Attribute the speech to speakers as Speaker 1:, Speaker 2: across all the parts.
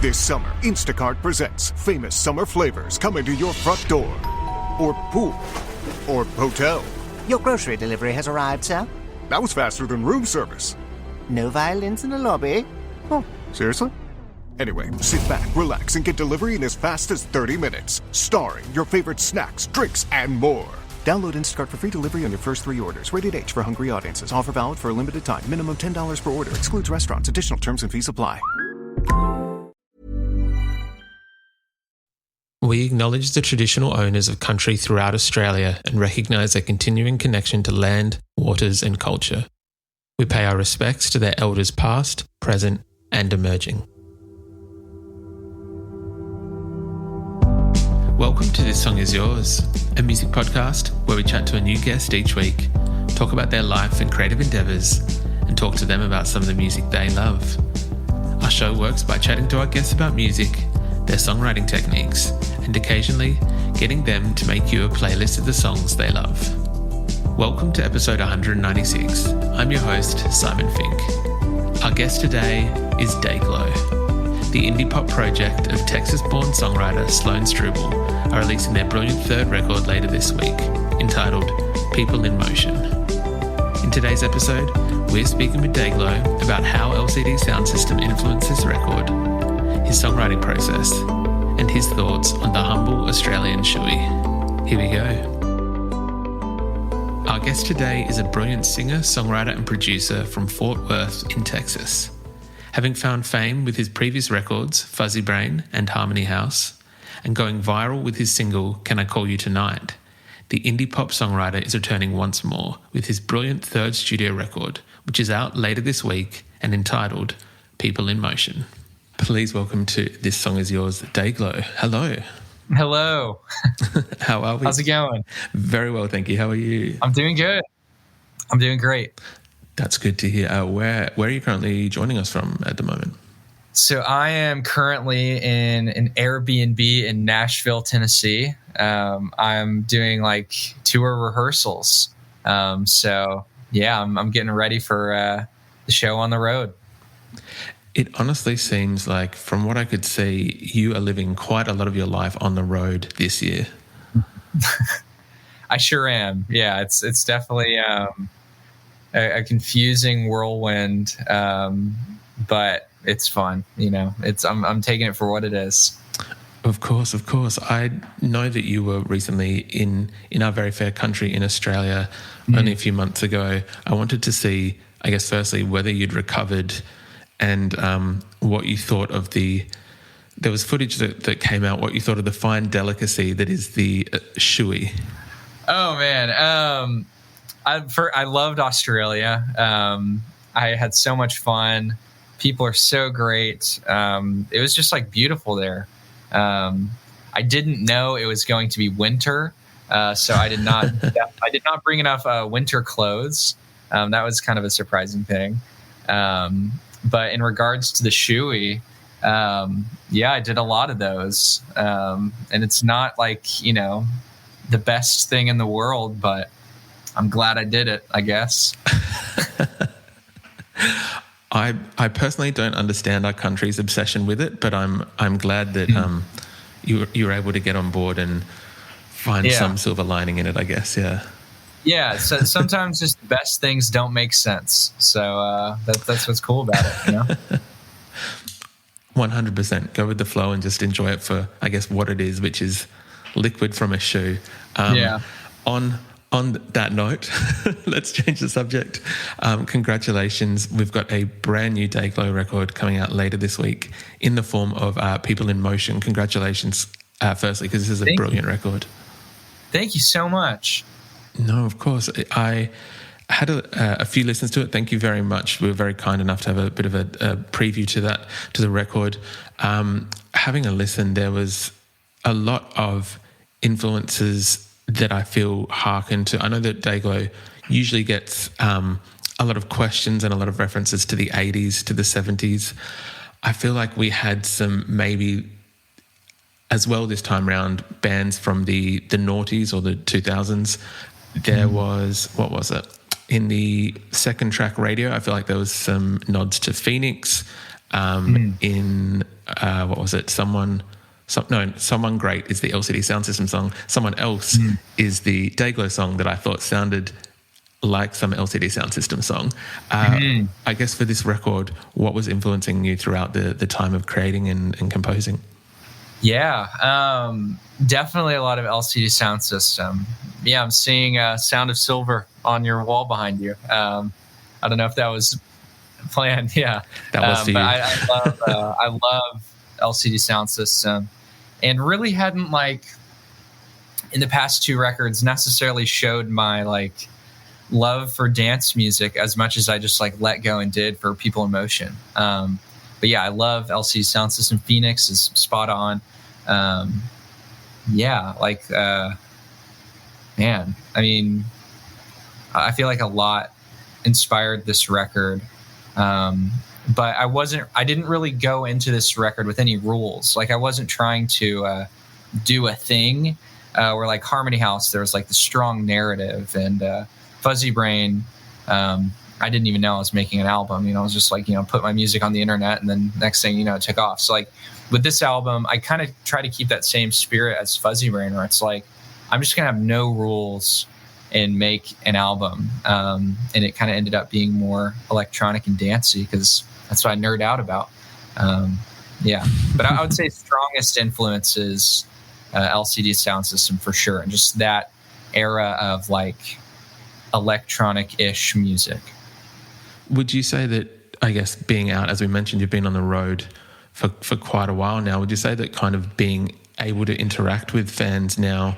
Speaker 1: This summer, Instacart presents famous summer flavors coming to your front door. Or pool. Or hotel.
Speaker 2: Your grocery delivery has arrived, sir.
Speaker 1: That was faster than room service.
Speaker 2: No violins in the lobby.
Speaker 1: Oh, seriously? Anyway, sit back, relax, and get delivery in as fast as 30 minutes. Starring your favorite snacks, drinks, and more. Download Instacart for free delivery on your first 3 orders. Rated H for hungry audiences. Offer valid for a limited time. Minimum $10 per order. Excludes restaurants. Additional terms and fees apply.
Speaker 3: We acknowledge the traditional owners of country throughout Australia and recognise their continuing connection to land, waters and culture. We pay our respects to their elders past, present and emerging. Welcome to This Song Is Yours, a music podcast where we chat to a new guest each week, talk about their life and creative endeavours, and talk to them about some of the music they love. Our show works by chatting to our guests about music, their songwriting techniques, and occasionally getting them to make you a playlist of the songs they love. Welcome to episode 196. I'm your host, Simon Fink. Our guest today is Dayglow. The indie pop project of Texas-born songwriter Sloane Struble are releasing their brilliant third record later this week, entitled People in Motion. In today's episode, we're speaking with Dayglow about how LCD Soundsystem influenced this record, his songwriting process, and his thoughts on the humble Australian shoey. Here we go. Our guest today is a brilliant singer, songwriter and producer from Fort Worth in Texas. Having found fame with his previous records, Fuzzybrain and Harmony House, and going viral with his single, Can I Call You Tonight, the indie pop songwriter is returning once more with his brilliant third studio record, which is out later this week and entitled People in Motion. Please welcome to This Song Is Yours, Dayglow. Hello.
Speaker 4: Hello.
Speaker 3: How are we?
Speaker 4: How's it going?
Speaker 3: Very well, thank you. How are you?
Speaker 4: I'm doing good. I'm doing great.
Speaker 3: That's good to hear. Where are you currently joining us from at the moment?
Speaker 4: So I am currently in an Airbnb in Nashville, Tennessee. I'm doing like tour rehearsals. So yeah, I'm getting ready for the show on the road.
Speaker 3: It honestly seems like, from what I could see, you are living quite a lot of your life on the road this year.
Speaker 4: I sure am. Yeah, it's definitely a confusing whirlwind, but it's fun. You know, I'm taking it for what it is.
Speaker 3: Of course. I know that you were recently in our very fair country in Australia only a few months ago. I wanted to see, I guess, firstly, whether you'd recovered and what you thought of there was footage that came out, what you thought of the fine delicacy that is the shoey.
Speaker 4: Oh, man. I loved Australia. I had so much fun. People are so great. It was just like beautiful there. I didn't know it was going to be winter, so I did not bring enough winter clothes. That was kind of a surprising thing. But in regards to the shoey, I did a lot of those. And it's not like, the best thing in the world, but I'm glad I did it, I guess.
Speaker 3: I personally don't understand our country's obsession with it, but I'm glad that you were able to get on board and find some silver lining in it, I guess.
Speaker 4: Yeah, so sometimes just the best things don't make sense. So that's what's cool about it,
Speaker 3: 100%. Go with the flow and just enjoy it for, I guess, what it is, which is liquid from a shoe. On that note, let's change the subject. Congratulations. We've got a brand new Dayglow record coming out later this week in the form of People in Motion. Congratulations, firstly, because this is a brilliant record. Thank
Speaker 4: you so much.
Speaker 3: No, of course. I had a few listens to it. Thank you very much. We were very kind enough to have a bit of a preview to the record. Having a listen, there was a lot of influences that I feel hearken to. I know that Dayglow usually gets a lot of questions and a lot of references to the 80s, to the 70s. I feel like we had some maybe as well this time round bands from the noughties or the 2000s. There was, what was it? In the second track Radio, I feel like there was some nods to Phoenix. in what was it? Someone Great is the LCD Soundsystem song. Someone Else is the Dayglow song that I thought sounded like some LCD Soundsystem song. I guess for this record, what was influencing you throughout the time of creating and composing?
Speaker 4: Yeah, definitely a lot of LCD Soundsystem. Yeah, I'm seeing Sound of Silver on your wall behind you. I don't know if that was planned. Yeah,
Speaker 3: that was for you.
Speaker 4: But I love LCD Soundsystem, and really hadn't in the past 2 records necessarily showed my love for dance music as much as I just let go and did for People in Motion. But yeah, I love LCD Soundsystem. Phoenix is spot on. Man, I mean, I feel like a lot inspired this record. But I didn't really go into this record with any rules. I wasn't trying to do a thing where Harmony House, there was the strong narrative, and Fuzzybrain, I didn't even know I was making an album. I was just put my music on the internet, and then next thing you know, it took off. So with this album, I kind of try to keep that same spirit as Fuzzybrain, where it's I'm just going to have no rules and make an album. And it kind of ended up being more electronic and dancey because that's what I nerd out about. But I would say strongest influence is LCD Soundsystem for sure. And just that era of electronic-ish music.
Speaker 3: Would you say that, I guess, being out, as we mentioned, you've been on the road for quite a while now. Would you say that kind of being able to interact with fans now,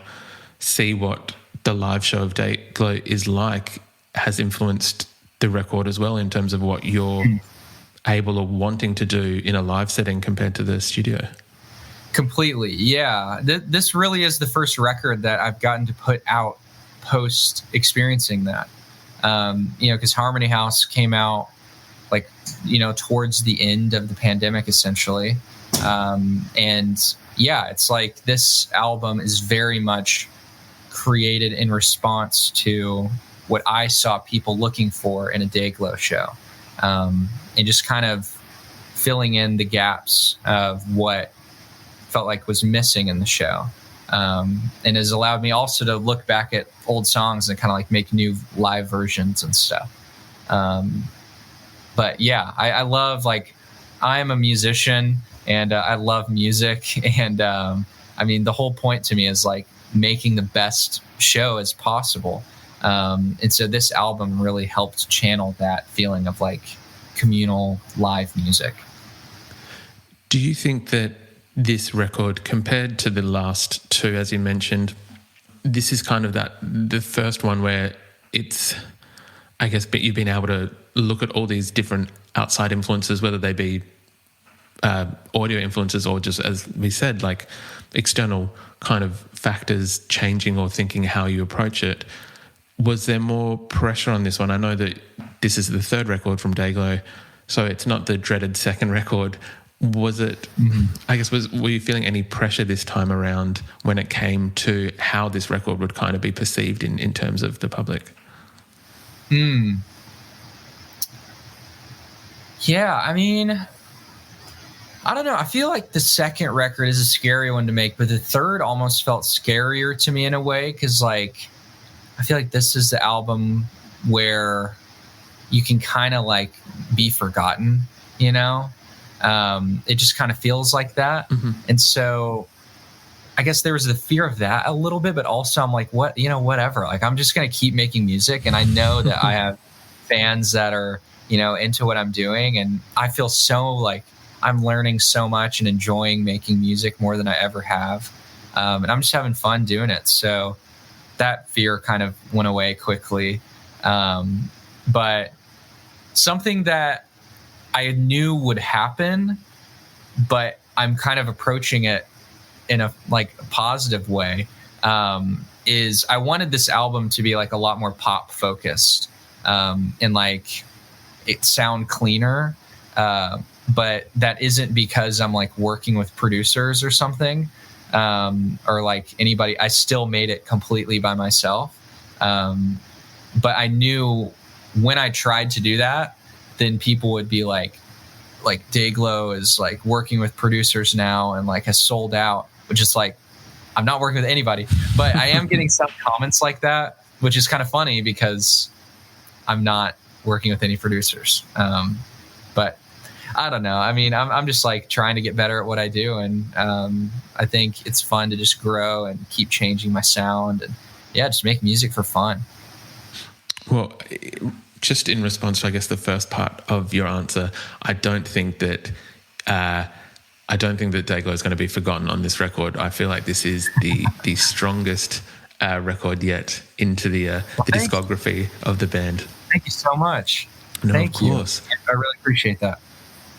Speaker 3: see what the live show of Dayglow is like, has influenced the record as well in terms of what you're able or wanting to do in a live setting compared to the studio?
Speaker 4: Completely, yeah. This really is the first record that I've gotten to put out post experiencing that. Because Harmony House came out towards the end of the pandemic, essentially. And yeah, it's this album is very much created in response to what I saw people looking for in a Dayglow show. And just kind of filling in the gaps of what felt was missing in the show. And has allowed me also to look back at old songs and kind of make new live versions and stuff. But yeah, I love, I am a musician and I love music. And the whole point to me is making the best show as possible. And so this album really helped channel that feeling of communal live music.
Speaker 3: Do you think that this record, compared to the last 2, as you mentioned, this is kind of the first one where it's, I guess, but you've been able to look at all these different outside influences, whether they be audio influences or just, as we said, external kind of factors changing or thinking how you approach it. Was there more pressure on this one? I know that this is the 3rd record from Dayglow, so it's not the dreaded 2nd record. Was it, I guess, were you feeling any pressure this time around when it came to how this record would kind of be perceived in terms of the public?
Speaker 4: Yeah, I don't know. I feel like the 2nd record is a scary one to make, but the 3rd almost felt scarier to me in a way because, I feel like this is the album where you can kind of, be forgotten, It just kind of feels like that. And so I guess there was the fear of that a little bit, but also I'm whatever. I'm just going to keep making music. And I know that I have fans that are, into what I'm doing. And I feel so I'm learning so much and enjoying making music more than I ever have. And I'm just having fun doing it. So that fear kind of went away quickly. But something that I knew would happen, but I'm kind of approaching it in a positive way, is I wanted this album to be a lot more pop focused, and it sound cleaner. But that isn't because I'm working with producers or something, or anybody. I still made it completely by myself. But I knew when I tried to do that, then people would be like Dayglow is like working with producers now and like has sold out, which is like, I'm not working with anybody, but I am getting some comments like that, which is kind of funny because I'm not working with any producers. But I don't know. I mean, I'm just like trying to get better at what I do. And I think it's fun to just grow and keep changing my sound and just make music for fun.
Speaker 3: Well, just in response to, I guess, the first part of your answer, I don't think that Dayglow is going to be forgotten on this record. I feel like this is the strongest record yet into the discography of the band.
Speaker 4: Thank you so much.
Speaker 3: No,
Speaker 4: Thank
Speaker 3: of course.
Speaker 4: you. I really appreciate that.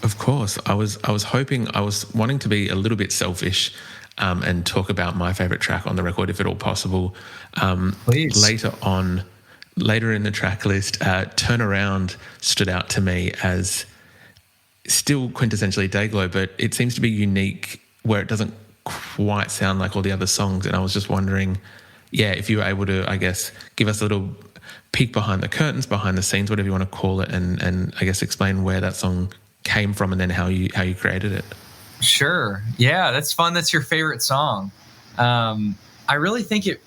Speaker 3: Of course. I was wanting to be a little bit selfish and talk about my favorite track on the record, if at all possible.
Speaker 4: Please.
Speaker 3: Later in the track list, Turn Around stood out to me as still quintessentially Dayglow, but it seems to be unique where it doesn't quite sound like all the other songs. And I was just wondering, if you were able to, I guess, give us a little peek behind the curtains, behind the scenes, whatever you want to call it, and I guess explain where that song came from and then how you created it.
Speaker 4: Sure. Yeah, that's fun. That's your favorite song. I really think it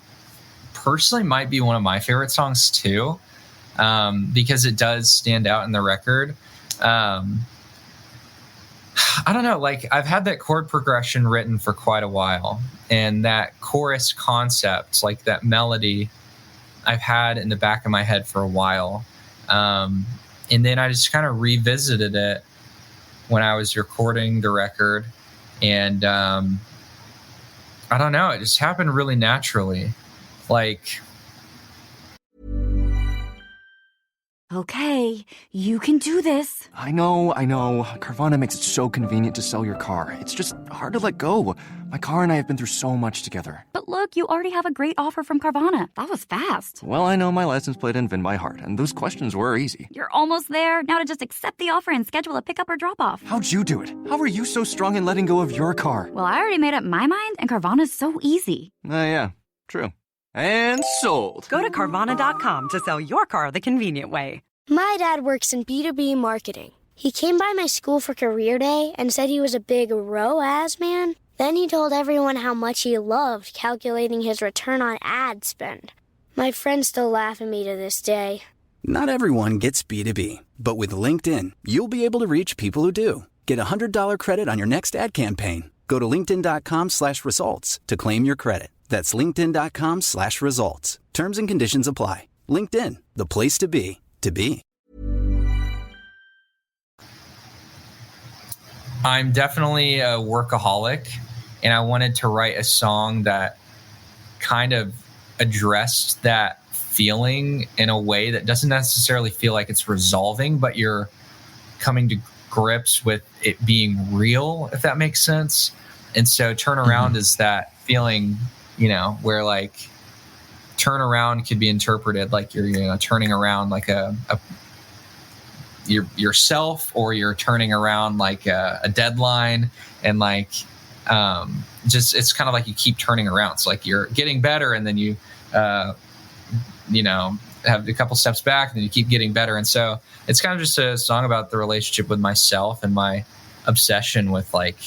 Speaker 4: personally might be one of my favorite songs too, because it does stand out in the record. I don't know, like I've had that chord progression written for quite a while, and that chorus concept, like that melody, I've had in the back of my head for a while. And then I just kind of revisited it when I was recording the record. And I don't know, it just happened really naturally. Like,
Speaker 5: Okay, you can do this.
Speaker 6: I know. Carvana makes it so convenient to sell your car. It's just hard to let go. My car and I have been through so much together.
Speaker 5: But look, you already have a great offer from Carvana. That was fast.
Speaker 6: Well, I know my license plate and VIN by heart, and those questions were easy.
Speaker 5: You're almost there. Now to just accept the offer and schedule a pickup or drop-off.
Speaker 6: How'd you do it? How are you so strong in letting go of your car?
Speaker 5: Well, I already made up my mind, and Carvana's so easy.
Speaker 6: Yeah, true. And sold.
Speaker 7: Go to Carvana.com to sell your car the convenient way.
Speaker 8: My dad works in B2B marketing. He came by my school for career day and said he was a big ROAS man. Then he told everyone how much he loved calculating his return on ad spend. My friends still laugh at me to this day.
Speaker 9: Not everyone gets B2B, but with LinkedIn, you'll be able to reach people who do. Get a $100 credit on your next ad campaign. Go to linkedin.com/results to claim your credit. That's linkedin.com/results. Terms and conditions apply. LinkedIn, the place to be.
Speaker 4: I'm definitely a workaholic, and I wanted to write a song that kind of addressed that feeling in a way that doesn't necessarily feel like it's resolving, but you're coming to grips with it being real, if that makes sense. And so Turn Around is that feeling, where like turn around could be interpreted like you're turning around like yourself, or you're turning around like a deadline, and like just it's kind of like you keep turning around. It's like you're getting better, and then you have a couple steps back, and then you keep getting better. And so it's kind of just a song about the relationship with myself and my obsession with like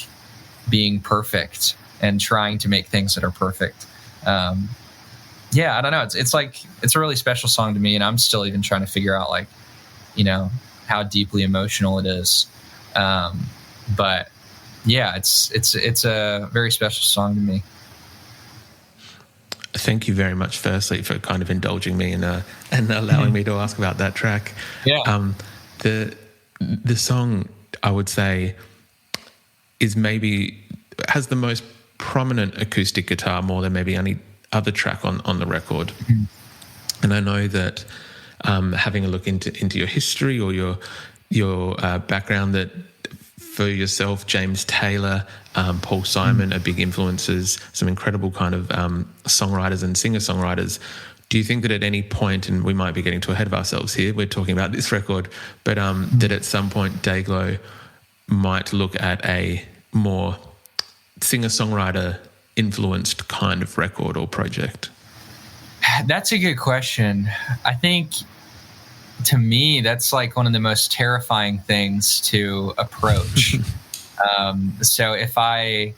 Speaker 4: being perfect and trying to make things that are perfect. I don't know. It's like, it's a really special song to me, and I'm still even trying to figure out like, how deeply emotional it is. But yeah, it's a very special song to me.
Speaker 3: Thank you very much, firstly, for kind of indulging me and allowing me to ask about that track.
Speaker 4: Yeah.
Speaker 3: The song, I would say, has the most prominent acoustic guitar more than maybe any other track on the record. Mm-hmm. And I know that having a look into your history or your background, that for yourself, James Taylor, Paul Simon are big influences, some incredible kind of songwriters and singer-songwriters. Do you think that at any point, and we might be getting too ahead of ourselves here, we're talking about this record, but that at some point Dayglow might look at a more singer-songwriter influenced kind of record or project?
Speaker 4: That's a good question. I think to me, that's like one of the most terrifying things to approach. So if I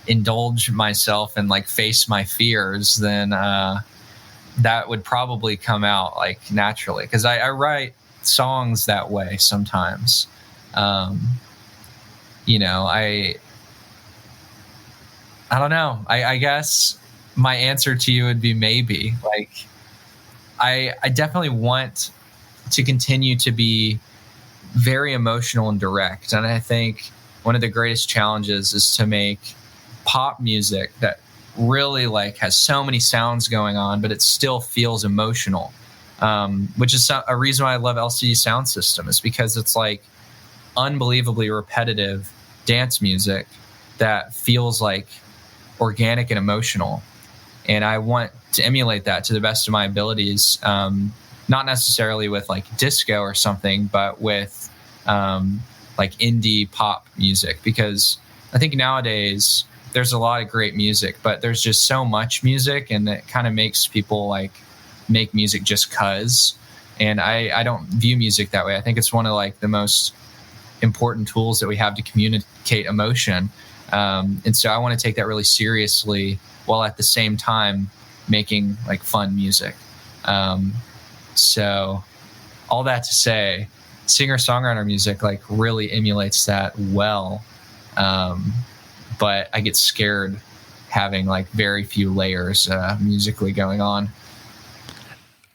Speaker 4: indulge myself and like face my fears, then that would probably come out like naturally, because I write songs that way sometimes. You know, I don't know. I guess my answer to you would be maybe. Like, I definitely want to continue to be very emotional and direct. And I think one of the greatest challenges is to make pop music that really like has so many sounds going on, but it still feels emotional, which is a reason why I love LCD Soundsystem, is because it's like unbelievably repetitive dance music that feels like organic and emotional. And I want to emulate that to the best of my abilities, not necessarily with like disco or something, but with like indie pop music, because I think nowadays there's a lot of great music, but there's just so much music, and it kind of makes people like make music just cause. And I don't view music that way. I think it's one of like the most important tools that we have to communicate emotion. And so I want to take that really seriously, while at the same time making like fun music. So all that to say, singer-songwriter music like really emulates that well. But I get scared having like very few layers musically going on.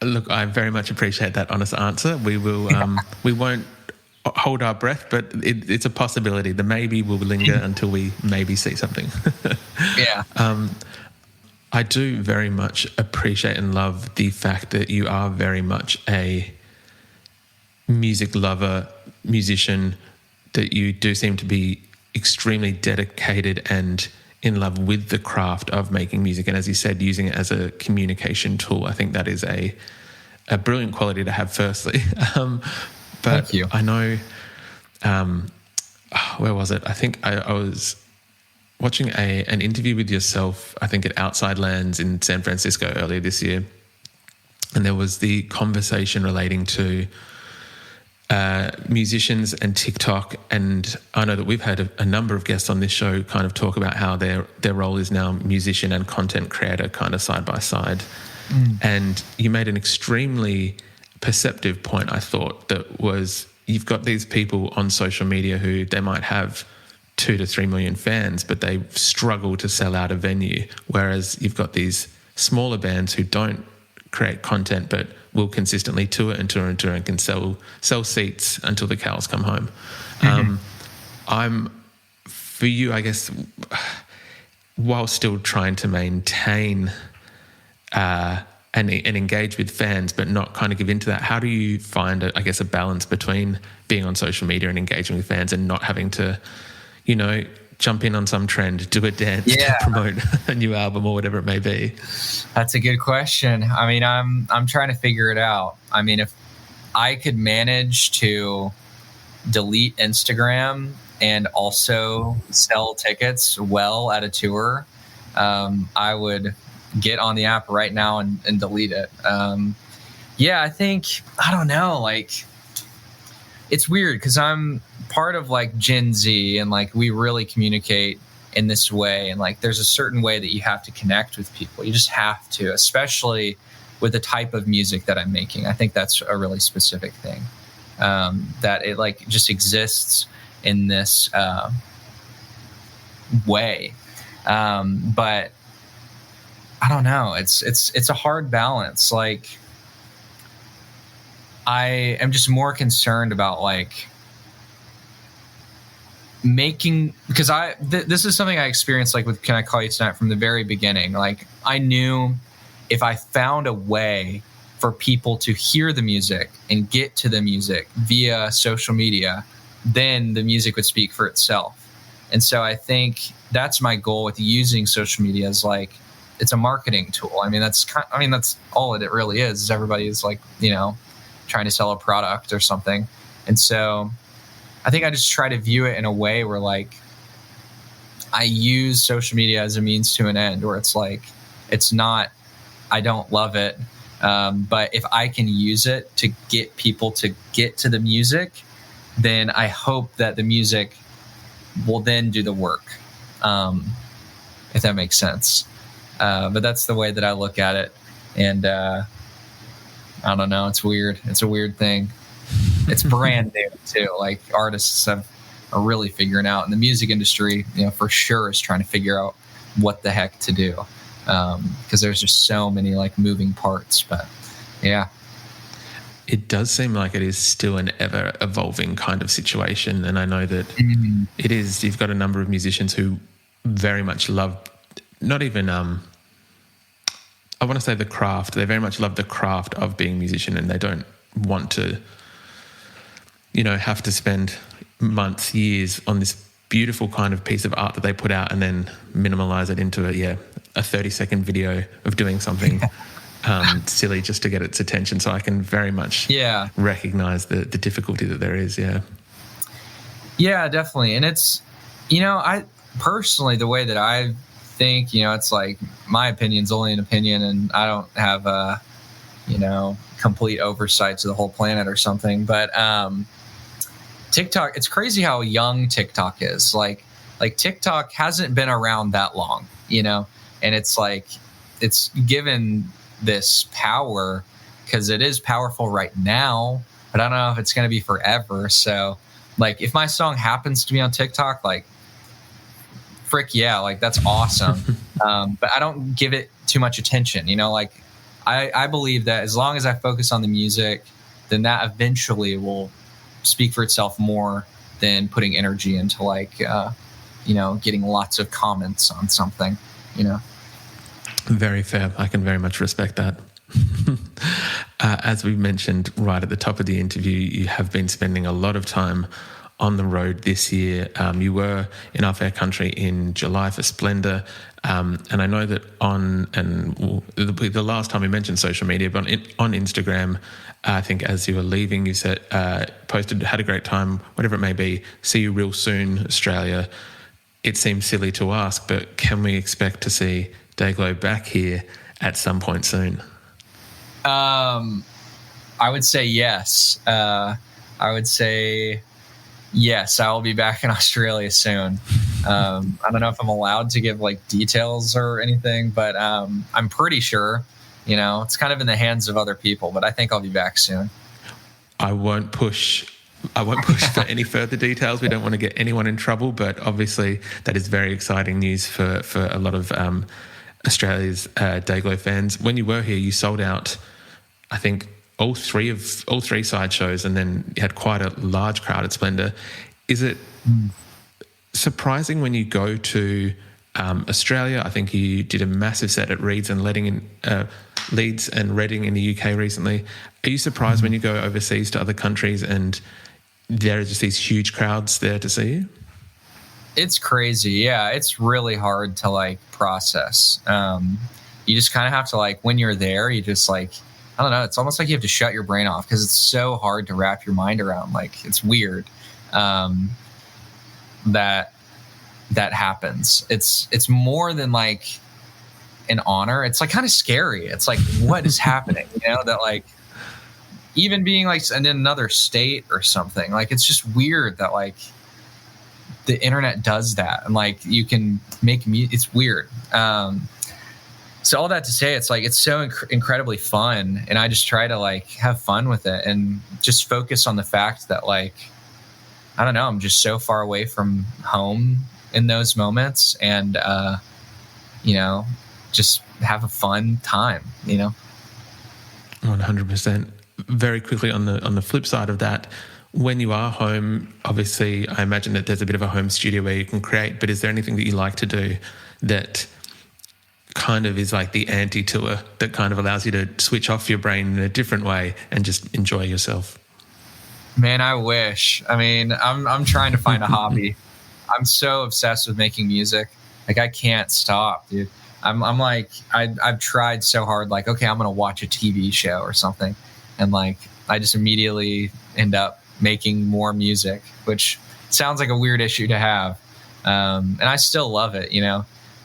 Speaker 3: Look, I very much appreciate that honest answer. We will, we won't hold our breath, but it's a possibility. The maybe will linger until we maybe see something.
Speaker 4: Yeah.
Speaker 3: I do very much appreciate and love the fact that you are very much a music lover, musician, that you do seem to be extremely dedicated and in love with the craft of making music. And as you said, using it as a communication tool. I think that is a brilliant quality to have, firstly. But
Speaker 4: Thank you.
Speaker 3: I know, where was it? I think I was watching an interview with yourself, I think at Outside Lands in San Francisco earlier this year. And there was the conversation relating to musicians and TikTok. And I know that we've had a number of guests on this show kind of talk about how their role is now musician and content creator kind of side by side. And you made an extremely perceptive point, I thought, that was you've got these people on social media who they might have 2 to 3 million fans, but they struggle to sell out a venue. Whereas you've got these smaller bands who don't create content, but will consistently tour and can sell seats until the cows come home. For you, I guess, while still trying to maintain and engage with fans, but not kind of give into that, how do you find, a balance between being on social media and engaging with fans and not having to, jump in on some trend, do a dance to promote a new album or whatever it may be?
Speaker 4: That's a good question. I mean, I'm trying to figure it out. I mean, if I could manage to delete Instagram and also sell tickets well at a tour, I would get on the app right now and delete it. I think, I don't know, like, it's weird because I'm part of like Gen Z, and like we really communicate in this way, and like there's a certain way that you have to connect with people. You just have to, especially with the type of music that I'm making. I think that's a really specific thing, that it like just exists in this way. But I don't know. It's a hard balance. Like, I am just more concerned about like making, because this is something I experienced like with Can I Call You Tonight from the very beginning. Like, I knew if I found a way for people to hear the music and get to the music via social media, then the music would speak for itself. And so I think that's my goal with using social media, is like, it's a marketing tool. I mean, that's all it really is everybody is like, trying to sell a product or something. And so I think I just try to view it in a way where like I use social media as a means to an end, where it's like, it's not, I don't love it. But if I can use it to get people to get to the music, then I hope that the music will then do the work, if that makes sense. But that's the way that I look at it. And I don't know. It's weird. It's a weird thing. It's brand new too. Like artists are really figuring out, and the music industry, for sure is trying to figure out what the heck to do. Because there's just so many like moving parts, but yeah.
Speaker 3: It does seem like it is still an ever evolving kind of situation. And I know that it is, you've got a number of musicians who very much love, not even, I want to say the craft. They very much love the craft of being a musician, and they don't want to, have to spend months, years on this beautiful kind of piece of art that they put out and then minimalize it into a 30-second video of doing something silly just to get its attention. So I can very much recognize the difficulty that there is.
Speaker 4: Yeah, definitely. And it's, I personally, the way that I think, it's like my opinion's only an opinion, and I don't have a, complete oversight to the whole planet or something. But TikTok, it's crazy how young TikTok is. Like TikTok hasn't been around that long, and it's like it's given this power because it is powerful right now, but I don't know if it's going to be forever. So like if my song happens to be on TikTok, like frick yeah, like that's awesome. But I don't give it too much attention, like I believe that as long as I focus on the music, then that eventually will speak for itself more than putting energy into like getting lots of comments on something.
Speaker 3: Very fair. I can very much respect that. As we mentioned right at the top of the interview, you have been spending a lot of time on the road this year. You were in our fair country in July for Splendor. And I know that the last time we mentioned social media, but on Instagram, I think as you were leaving, you said, posted, had a great time, whatever it may be, see you real soon, Australia. It seems silly to ask, but can we expect to see Dayglow back here at some point soon?
Speaker 4: I would say yes. I would say yes, I will be back in Australia soon. I don't know if I'm allowed to give like details or anything, but I'm pretty sure. It's kind of in the hands of other people, but I think I'll be back soon.
Speaker 3: I won't push for any further details. We don't want to get anyone in trouble, but obviously that is very exciting news for a lot of Australia's Dayglow fans. When you were here, you sold out, I think, all three side shows, and then you had quite a large crowd at Splendor. Is it surprising when you go to Australia? I think you did a massive set at Leeds and Reading in the UK recently. Are you surprised when you go overseas to other countries and there are just these huge crowds there to see you?
Speaker 4: It's crazy. Yeah, it's really hard to like process. You just kind of have to like, when you're there, you just like, I don't know, it's almost like you have to shut your brain off because it's so hard to wrap your mind around. Like it's weird that happens. It's more than like an honor. It's like kind of scary. It's like, what is happening? That like even being like in another state or something, like it's just weird that like the internet does that, and like you can make me. It's weird. So all that to say, it's like it's so incredibly fun, and I just try to like have fun with it and just focus on the fact that like I don't know, I'm just so far away from home in those moments, and just have a fun time.
Speaker 3: 100%. Very quickly on the flip side of that, when you are home, obviously I imagine that there's a bit of a home studio where you can create, but is there anything that you like to do that kind of is like the anti-tour, that kind of allows you to switch off your brain in a different way and just enjoy yourself?
Speaker 4: Man, I wish. I mean, I'm trying to find a hobby. I'm so obsessed with making music. Like I can't stop, dude. I'm like, I've tried so hard, like, okay, I'm going to watch a TV show or something. And like, I just immediately end up making more music, which sounds like a weird issue to have. And I still love it,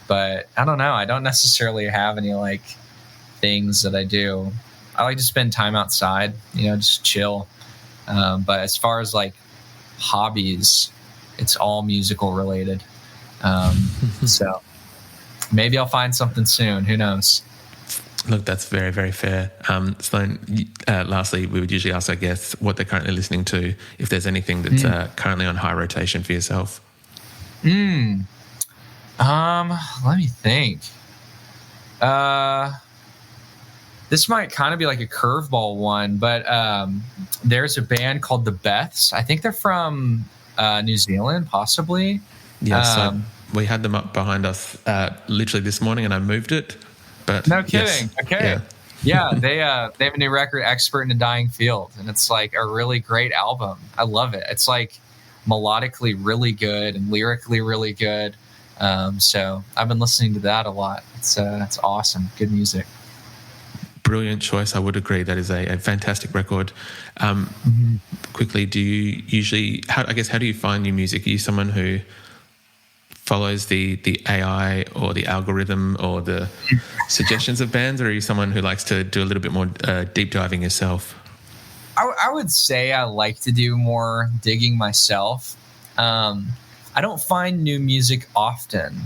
Speaker 4: but I don't know. I don't necessarily have any like things that I do. I like to spend time outside, just chill. But as far as like hobbies, it's all musical related. So maybe I'll find something soon. Who knows?
Speaker 3: Look, that's very, very fair. Sloan, lastly, we would usually ask our guests what they're currently listening to, if there's anything that's currently on high rotation for yourself.
Speaker 4: Let me think. This might kind of be like a curveball one, but there's a band called The Beths. I think they're from New Zealand, possibly.
Speaker 3: Yeah, so we had them up behind us literally this morning, and I moved it. But
Speaker 4: no kidding.
Speaker 3: Yes.
Speaker 4: Okay. Yeah, they have a new record, Expert in a Dying Field, and it's like a really great album. I love it. It's like melodically really good and lyrically really good. So I've been listening to that a lot. It's awesome. Good music.
Speaker 3: Brilliant choice. I would agree. That is a fantastic record. Quickly, do you usually, how do you find new music? Are you someone who follows the AI or the algorithm or the suggestions of bands, or are you someone who likes to do a little bit more deep diving yourself?
Speaker 4: I would say I like to do more digging myself. I don't find new music often.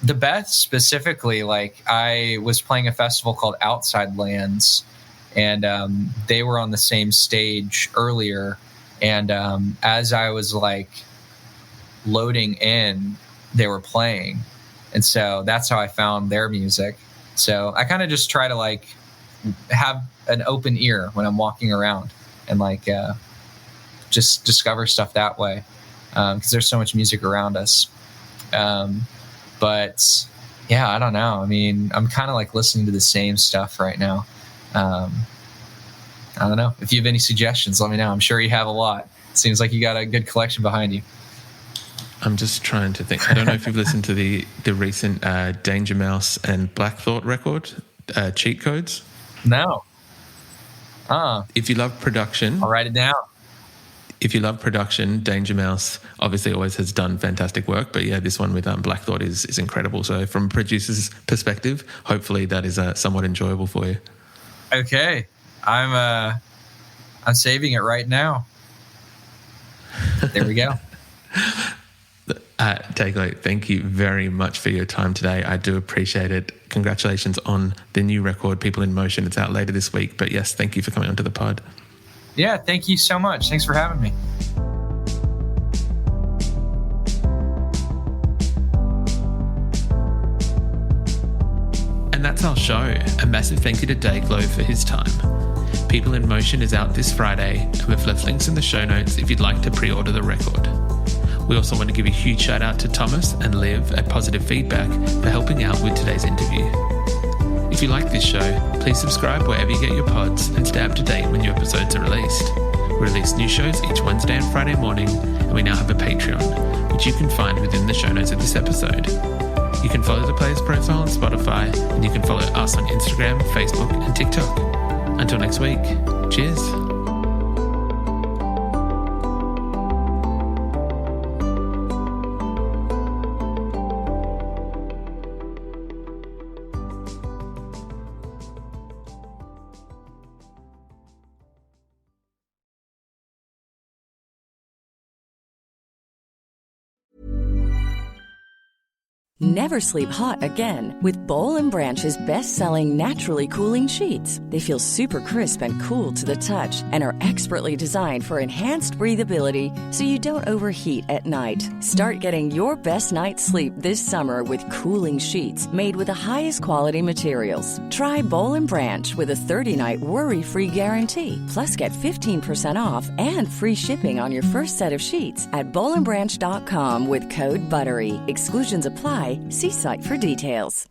Speaker 4: The Beth specifically, like I was playing a festival called Outside Lands, and they were on the same stage earlier. And as I was like loading in, they were playing. And so that's how I found their music. So I kind of just try to like have an open ear when I'm walking around and like just discover stuff that way, because there's so much music around us. But yeah, I don't know. I mean, I'm kind of like listening to the same stuff right now. I don't know. If you have any suggestions, let me know. I'm sure you have a lot. It seems like you got a good collection behind you.
Speaker 3: I'm just trying to think. I don't know if you've listened to the recent Danger Mouse and Black Thought record, Cheat Codes.
Speaker 4: No.
Speaker 3: If you love production,
Speaker 4: I'll write it down.
Speaker 3: If you love production, Danger Mouse obviously always has done fantastic work. But yeah, this one with Black Thought is incredible. So from a producer's perspective, hopefully that is somewhat enjoyable for you.
Speaker 4: Okay, I'm saving it right now. There we go.
Speaker 3: Dayglow, thank you very much for your time today. I do appreciate it. Congratulations on the new record, People in Motion. It's out later this week. But yes, thank you for coming onto the pod.
Speaker 4: Yeah, thank you so much. Thanks for having me.
Speaker 3: And that's our show. A massive thank you to Dayglow for his time. People in Motion is out this Friday, and we've left links in the show notes if you'd like to pre-order the record. We also want to give a huge shout out to Thomas and Liv at Positive Feedback for helping out with today's interview. If you like this show, please subscribe wherever you get your pods and stay up to date when new episodes are released. We release new shows each Wednesday and Friday morning, and we now have a Patreon, which you can find within the show notes of this episode. You can follow the player's profile on Spotify, and you can follow us on Instagram, Facebook, and TikTok. Until next week, cheers.
Speaker 10: Never sleep hot again with Bowl and Branch's best-selling naturally cooling sheets. They feel super crisp and cool to the touch and are expertly designed for enhanced breathability so you don't overheat at night. Start getting your best night's sleep this summer with cooling sheets made with the highest quality materials. Try Bowl and Branch with a 30-night worry-free guarantee. Plus, get 15% off and free shipping on your first set of sheets at bowlandbranch.com with code BUTTERY. Exclusions apply. See site for details.